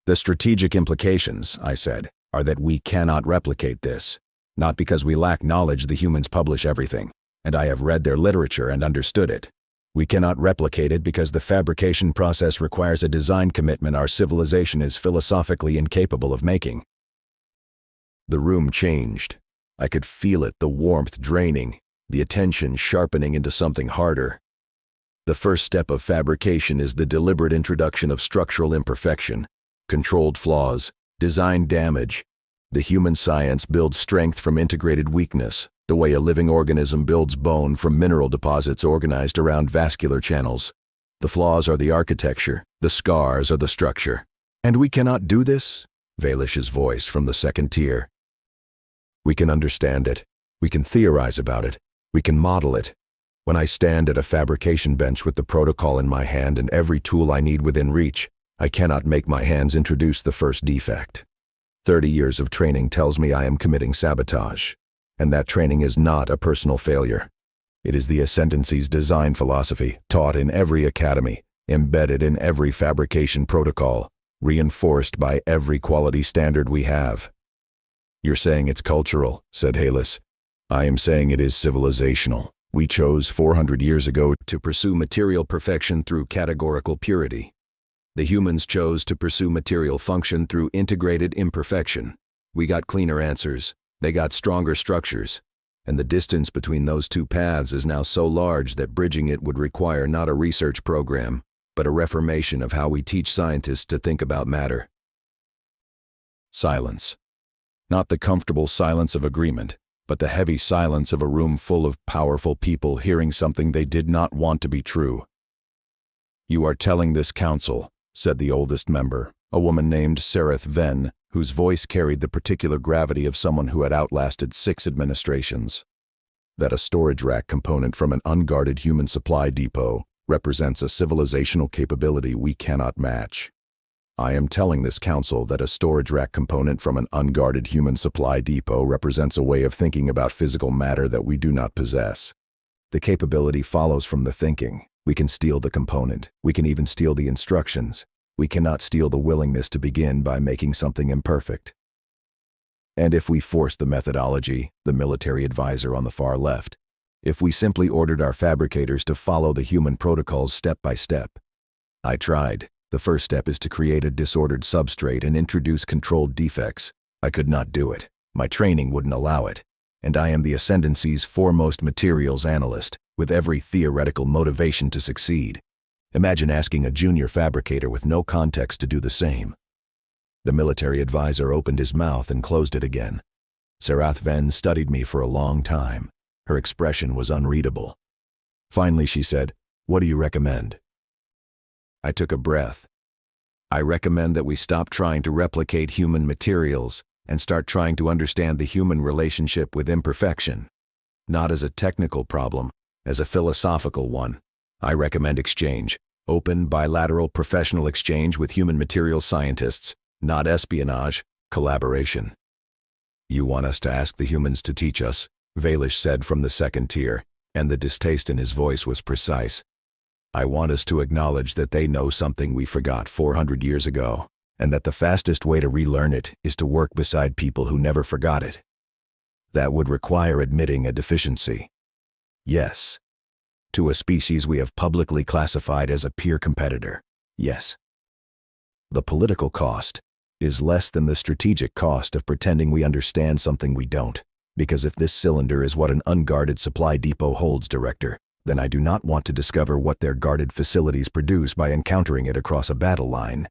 "The strategic implications," I said, "are that we cannot replicate this. Not because we lack knowledge, the humans publish everything, and I have read their literature and understood it. We cannot replicate it because the fabrication process requires a design commitment our civilization is philosophically incapable of making." The room changed. I could feel it, the warmth draining, the attention sharpening into something harder. "The first step of fabrication is the deliberate introduction of structural imperfection, controlled flaws, design damage. The human science builds strength from integrated weakness, the way a living organism builds bone from mineral deposits organized around vascular channels. The flaws are the architecture, the scars are the structure. And we cannot do this?" Vaelish's voice from the second tier. "We can understand it. We can theorize about it. We can model it. When I stand at a fabrication bench with the protocol in my hand and every tool I need within reach, I cannot make my hands introduce the first defect. 30 years of training tells me I am committing sabotage, and that training is not a personal failure. It is the Ascendancy's design philosophy, taught in every academy, embedded in every fabrication protocol, reinforced by every quality standard we have. You're saying it's cultural, said Vaelish. I am saying it is civilizational. We chose 400 years ago to pursue material perfection through categorical purity. The humans chose to pursue material function through integrated imperfection. We got cleaner answers, they got stronger structures, and the distance between those two paths is now so large that bridging it would require not a research program, but a reformation of how we teach scientists to think about matter. Silence. Not the comfortable silence of agreement, but the heavy silence of a room full of powerful people hearing something they did not want to be true. You are telling this council, said the oldest member, a woman named Sereth Ven, whose voice carried the particular gravity of someone who had outlasted 6 administrations, that a storage rack component from an unguarded human supply depot represents a civilizational capability we cannot match. I am telling this council that a storage rack component from an unguarded human supply depot represents a way of thinking about physical matter that we do not possess. The capability follows from the thinking. We can steal the component. We can even steal the instructions. We cannot steal the willingness to begin by making something imperfect. And if we forced the methodology, the military advisor on the far left, if we simply ordered our fabricators to follow the human protocols step by step. I tried. The first step is to create a disordered substrate and introduce controlled defects. I could not do it. My training wouldn't allow it. And I am the Ascendancy's foremost materials analyst, with every theoretical motivation to succeed. Imagine asking a junior fabricator with no context to do the same. The military advisor opened his mouth and closed it again. Sereth Ven studied me for a long time. Her expression was unreadable. Finally she said, "What do you recommend?" I took a breath. I recommend that we stop trying to replicate human materials and start trying to understand the human relationship with imperfection. Not as a technical problem, as a philosophical one. I recommend exchange, open, bilateral professional exchange with human materials scientists, not espionage, collaboration. You want us to ask the humans to teach us, Vaelish said from the second tier, and the distaste in his voice was precise. I want us to acknowledge that they know something we forgot 400 years ago, and that the fastest way to relearn it is to work beside people who never forgot it. That would require admitting a deficiency. Yes. To a species we have publicly classified as a peer competitor. Yes. The political cost is less than the strategic cost of pretending we understand something we don't, because if this cylinder is what an unguarded supply depot holds, Director, then I do not want to discover what their guarded facilities produce by encountering it across a battle line.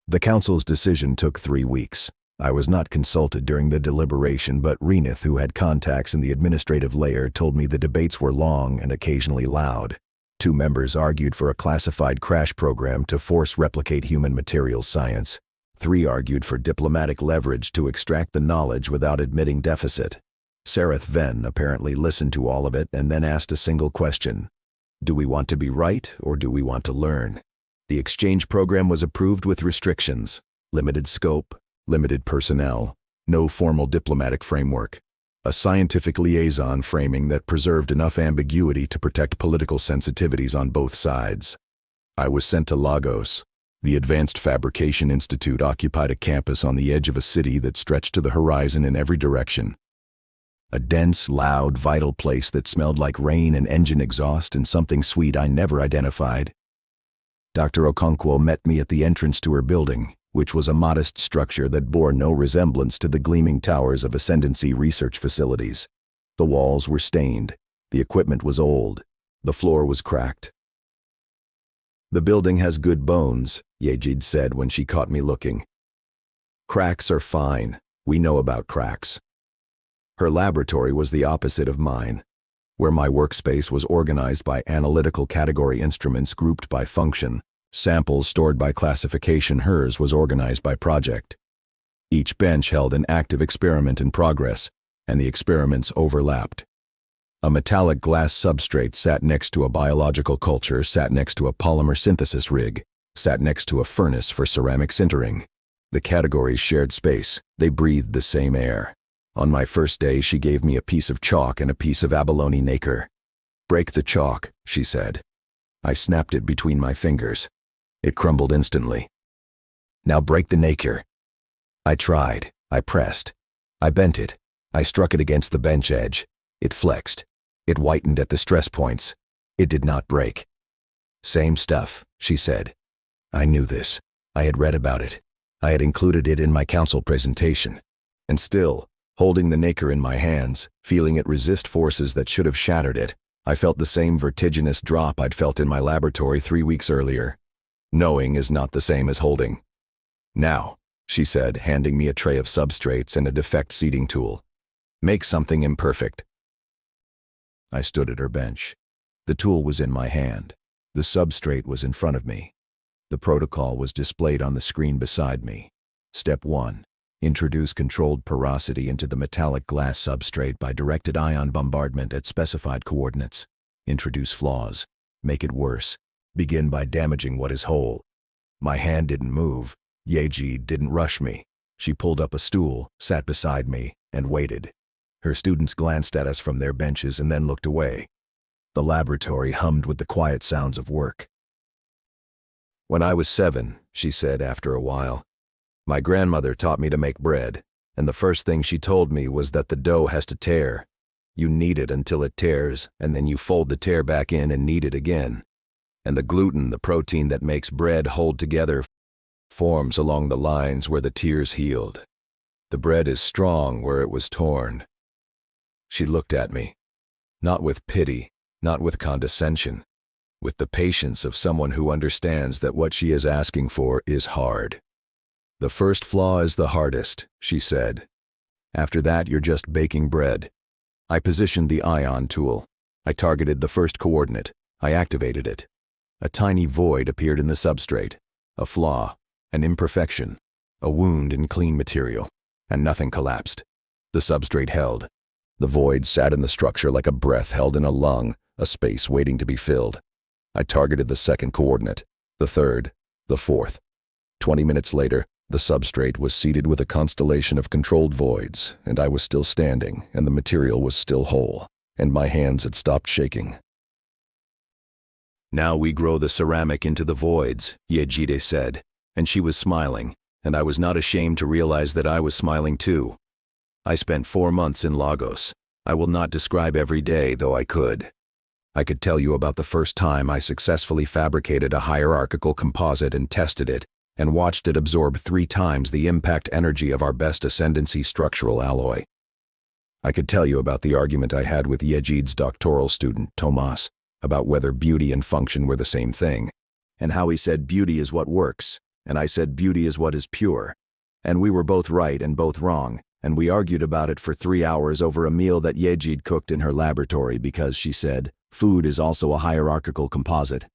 The council's decision took 3 weeks. I was not consulted during the deliberation, but Reneth, who had contacts in the administrative layer, told me the debates were long and occasionally loud. 2 members argued for a classified crash program to force replicate human materials science. 3 argued for diplomatic leverage to extract the knowledge without admitting deficit. Sereth Ven apparently listened to all of it and then asked a single question. Do we want to be right or do we want to learn? The exchange program was approved with restrictions, limited scope, limited personnel, no formal diplomatic framework, a scientific liaison framing that preserved enough ambiguity to protect political sensitivities on both sides. I was sent to Lagos. The Advanced Fabrication Institute occupied a campus on the edge of a city that stretched to the horizon in every direction. A dense, loud, vital place that smelled like rain and engine exhaust and something sweet I never identified. Dr. Okonkwo met me at the entrance to her building, which was a modest structure that bore no resemblance to the gleaming towers of Ascendancy research facilities. The walls were stained, the equipment was old, the floor was cracked. The building has good bones, Yejide said when she caught me looking. Cracks are fine, we know about cracks. Her laboratory was the opposite of mine, where my workspace was organized by analytical category instruments grouped by function, samples stored by classification. Hers was organized by project. Each bench held an active experiment in progress, and the experiments overlapped. A metallic glass substrate sat next to a biological culture, sat next to a polymer synthesis rig, sat next to a furnace for ceramic sintering. The categories shared space. They breathed the same air. On my first day, she gave me a piece of chalk and a piece of abalone nacre. "Break the chalk," she said. I snapped it between my fingers. It crumbled instantly. "Now break the nacre." I tried. I pressed. I bent it. I struck it against the bench edge. It flexed. It whitened at the stress points. It did not break. "Same stuff," she said. I knew this. I had read about it. I had included it in my council presentation. And still, holding the nacre in my hands, feeling it resist forces that should have shattered it, I felt the same vertiginous drop I'd felt in my laboratory 3 weeks earlier. Knowing is not the same as holding. "Now," she said, handing me a tray of substrates and a defect seeding tool. "Make something imperfect." I stood at her bench. The tool was in my hand. The substrate was in front of me. The protocol was displayed on the screen beside me. Step 1. Introduce controlled porosity into the metallic glass substrate by directed ion bombardment at specified coordinates. Introduce flaws. Make it worse. Begin by damaging what is whole. My hand didn't move. Yejide didn't rush me. She pulled up a stool, sat beside me, and waited. Her students glanced at us from their benches and then looked away. The laboratory hummed with the quiet sounds of work. "When I was 7, she said after a while, my grandmother taught me to make bread, and the first thing she told me was that the dough has to tear. You knead it until it tears, and then you fold the tear back in and knead it again. And the gluten, the protein that makes bread hold together, forms along the lines where the tears healed. The bread is strong where it was torn." She looked at me, not with pity, not with condescension, with the patience of someone who understands that what she is asking for is hard. "The first flaw is the hardest," she said. "After that, you're just baking bread." I positioned the ion tool. I targeted the first coordinate. I activated it. A tiny void appeared in the substrate. A flaw, an imperfection, a wound in clean material, and nothing collapsed. The substrate held. The void sat in the structure like a breath held in a lung, a space waiting to be filled. I targeted the second coordinate, the third, the fourth. 20 minutes later, the substrate was seeded with a constellation of controlled voids, and I was still standing, and the material was still whole, and my hands had stopped shaking. "Now we grow the ceramic into the voids," Yejide said, and she was smiling, and I was not ashamed to realize that I was smiling too. I spent 4 months in Lagos. I will not describe every day, though I could. I could tell you about the first time I successfully fabricated a hierarchical composite and tested it, and watched it absorb 3 times the impact energy of our best ascendancy structural alloy. I could tell you about the argument I had with Yejide's doctoral student, Tomas, about whether beauty and function were the same thing, and how he said beauty is what works, and I said beauty is what is pure, and we were both right and both wrong, and we argued about it for 3 hours over a meal that Yejide cooked in her laboratory because, she said, food is also a hierarchical composite.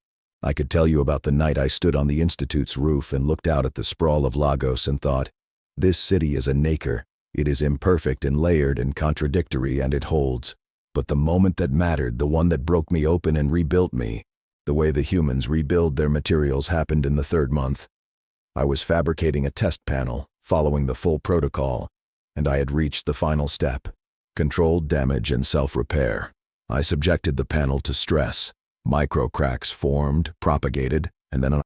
I could tell you about the night I stood on the Institute's roof and looked out at the sprawl of Lagos and thought, this city is a nacre. It is imperfect and layered and contradictory, and it holds. But the moment that mattered, the one that broke me open and rebuilt me, the way the humans rebuild their materials, happened in the 3rd month. I was fabricating a test panel, following the full protocol, and I had reached the final step, controlled damage and self-repair. I subjected the panel to stress. Micro cracks formed, propagated, and then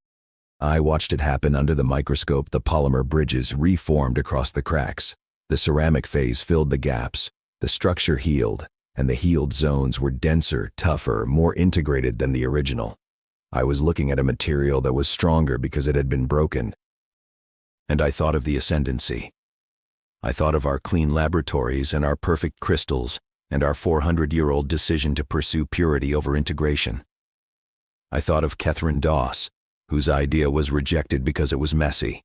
I watched it happen under the microscope. The polymer bridges reformed across the cracks. The ceramic phase filled the gaps. The structure healed, and the healed zones were denser, tougher, more integrated than the original. I was looking at a material that was stronger because it had been broken. And I thought of the ascendancy. I thought of our clean laboratories and our perfect crystals and our 400-year-old decision to pursue purity over integration. I thought of Catherine Doss, whose idea was rejected because it was messy.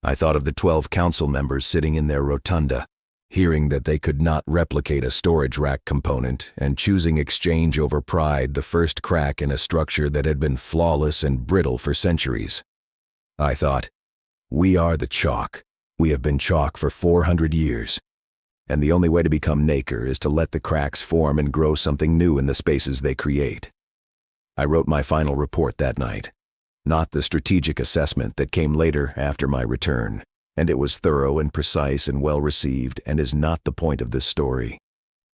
I thought of the 12 council members sitting in their rotunda, hearing that they could not replicate a storage rack component and choosing exchange over pride, the first crack in a structure that had been flawless and brittle for centuries. I thought, we are the chalk. We have been chalk for 400 years. And the only way to become Nacre is to let the cracks form and grow something new in the spaces they create. I wrote my final report that night. Not the strategic assessment that came later after my return, and it was thorough and precise and well received and is not the point of this story.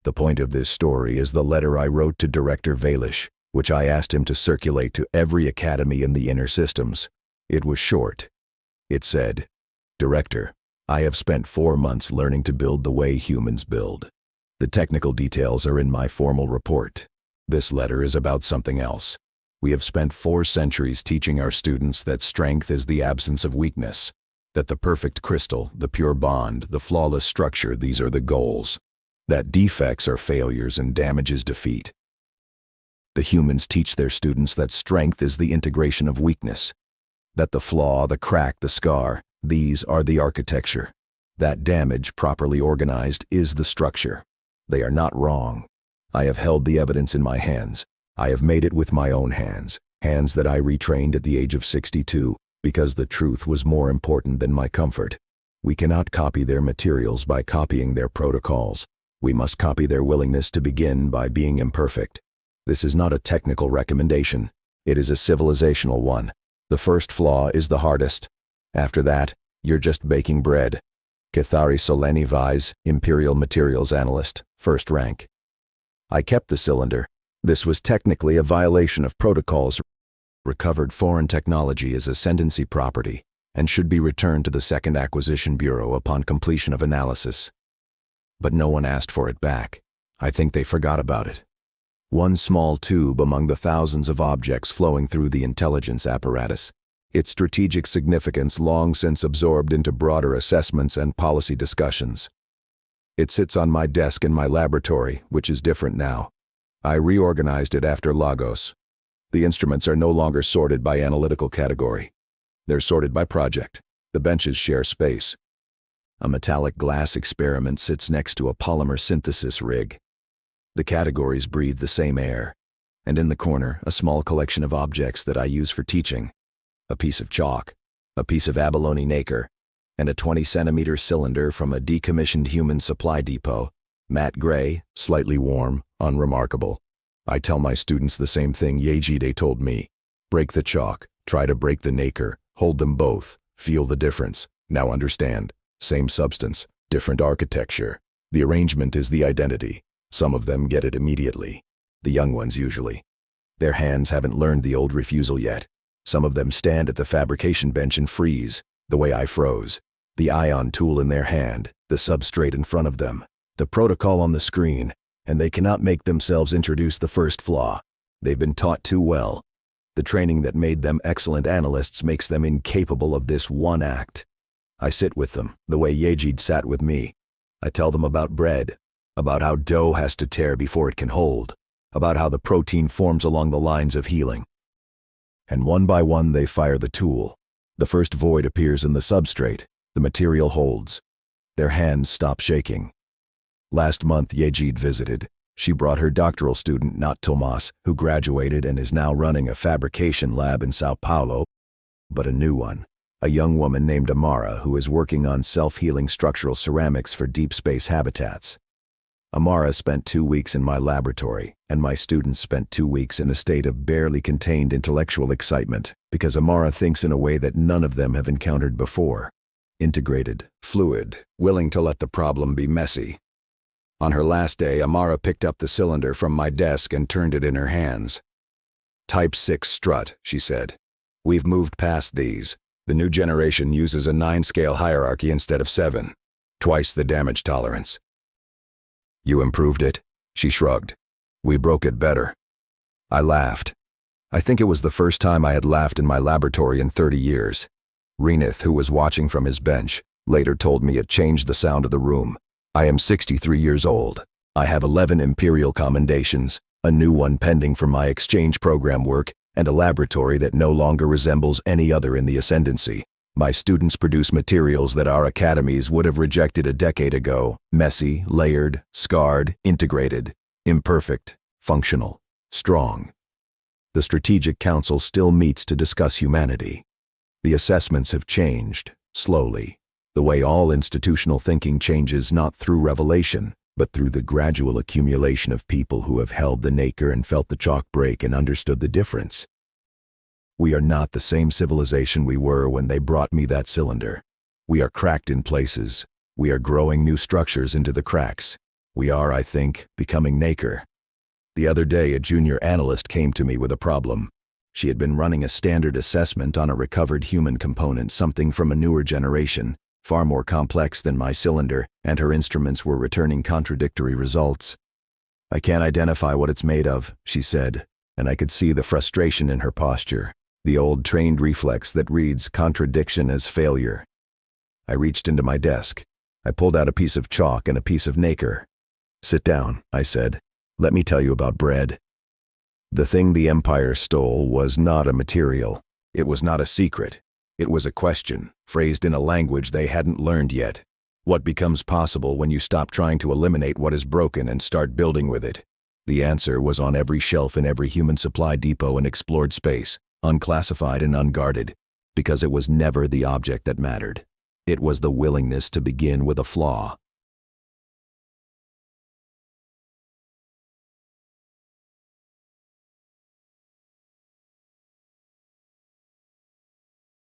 The point of this story is the letter I wrote to Director Vaelish, which I asked him to circulate to every academy in the inner systems. It was short. It said, "Director, I have spent 4 months learning to build the way humans build. The technical details are in my formal report. This letter is about something else. We have spent 4 centuries teaching our students that strength is the absence of weakness, that the perfect crystal, the pure bond, the flawless structure, these are the goals, that defects are failures and damage is defeat. The humans teach their students that strength is the integration of weakness, that the flaw, the crack, the scar, these are the architecture, that damage, properly organized, is the structure. They are not wrong. I have held the evidence in my hands. I have made it with my own hands, hands that I retrained at the age of 62, because the truth was more important than my comfort. We cannot copy their materials by copying their protocols. We must copy their willingness to begin by being imperfect. This is not a technical recommendation. It is a civilizational one. The first flaw is the hardest. After that, you're just baking bread. Cathari Soleni Vise, Imperial Materials Analyst, first rank. I kept the cylinder. This was technically a violation of protocols. Recovered foreign technology is ascendancy property and should be returned to the Second Acquisition Bureau upon completion of analysis. But no one asked for it back. I think they forgot about it. One small tube among the thousands of objects flowing through the intelligence apparatus, its strategic significance long since absorbed into broader assessments and policy discussions. It sits on my desk in my laboratory, which is different now. I reorganized it after Lagos. The instruments are no longer sorted by analytical category. They're sorted by project. The benches share space. A metallic glass experiment sits next to a polymer synthesis rig. The categories breathe the same air. And in the corner, a small collection of objects that I use for teaching. A piece of chalk, a piece of abalone nacre, and a 20-centimeter cylinder from a decommissioned human supply depot. Matte gray, slightly warm, unremarkable. I tell my students the same thing Yejide told me. Break the chalk, try to break the nacre, hold them both, feel the difference. Now understand, same substance, different architecture. The arrangement is the identity. Some of them get it immediately. The young ones usually. Their hands haven't learned the old refusal yet. Some of them stand at the fabrication bench and freeze, the way I froze. The ion tool in their hand, the substrate in front of them, the protocol on the screen, and they cannot make themselves introduce the first flaw. They've been taught too well. The training that made them excellent analysts makes them incapable of this one act. I sit with them, the way Yejide sat with me. I tell them about bread, about how dough has to tear before it can hold, about how the protein forms along the lines of healing. And one by one they fire the tool. The first void appears in the substrate. The material holds. Their hands stop shaking. Last month Yejide visited. She brought her doctoral student, not Tomas, who graduated and is now running a fabrication lab in Sao Paulo, but a new one. A young woman named Amara who is working on self-healing structural ceramics for deep space habitats. Amara spent 2 weeks in my laboratory, and my students spent 2 weeks in a state of barely contained intellectual excitement, because Amara thinks in a way that none of them have encountered before. Integrated, fluid, willing to let the problem be messy. On her last day, Amara picked up the cylinder from my desk and turned it in her hands. "Type 6 strut," she said. "We've moved past these. The new generation uses a 9-scale hierarchy instead of 7. Twice the damage tolerance." "You improved it?" She shrugged. "We broke it better." I laughed. I think it was the first time I had laughed in my laboratory in 30 years. Renith, who was watching from his bench, later told me it changed the sound of the room. I am 63 years old. I have 11 Imperial commendations, a new one pending for my exchange program work, and a laboratory that no longer resembles any other in the ascendancy. My students produce materials that our academies would have rejected a decade ago: messy, layered, scarred, integrated, imperfect, functional, strong. The Strategic Council still meets to discuss humanity. The assessments have changed, slowly. The way all institutional thinking changes not through revelation, but through the gradual accumulation of people who have held the nacre and felt the chalk break and understood the difference. We are not the same civilization we were when they brought me that cylinder. We are cracked in places. We are growing new structures into the cracks. We are, I think, becoming Nacre. The other day, a junior analyst came to me with a problem. She had been running a standard assessment on a recovered human component, something from a newer generation, far more complex than my cylinder, and her instruments were returning contradictory results. "I can't identify what it's made of," she said, and I could see the frustration in her posture, the old trained reflex that reads contradiction as failure. I reached into my desk. I pulled out a piece of chalk and a piece of nacre. "Sit down," I said. "Let me tell you about bread." The thing the Empire stole was not a material. It was not a secret. It was a question, phrased in a language they hadn't learned yet. What becomes possible when you stop trying to eliminate what is broken and start building with it? The answer was on every shelf in every human supply depot in explored space, unclassified and unguarded, because it was never the object that mattered. It was the willingness to begin with a flaw.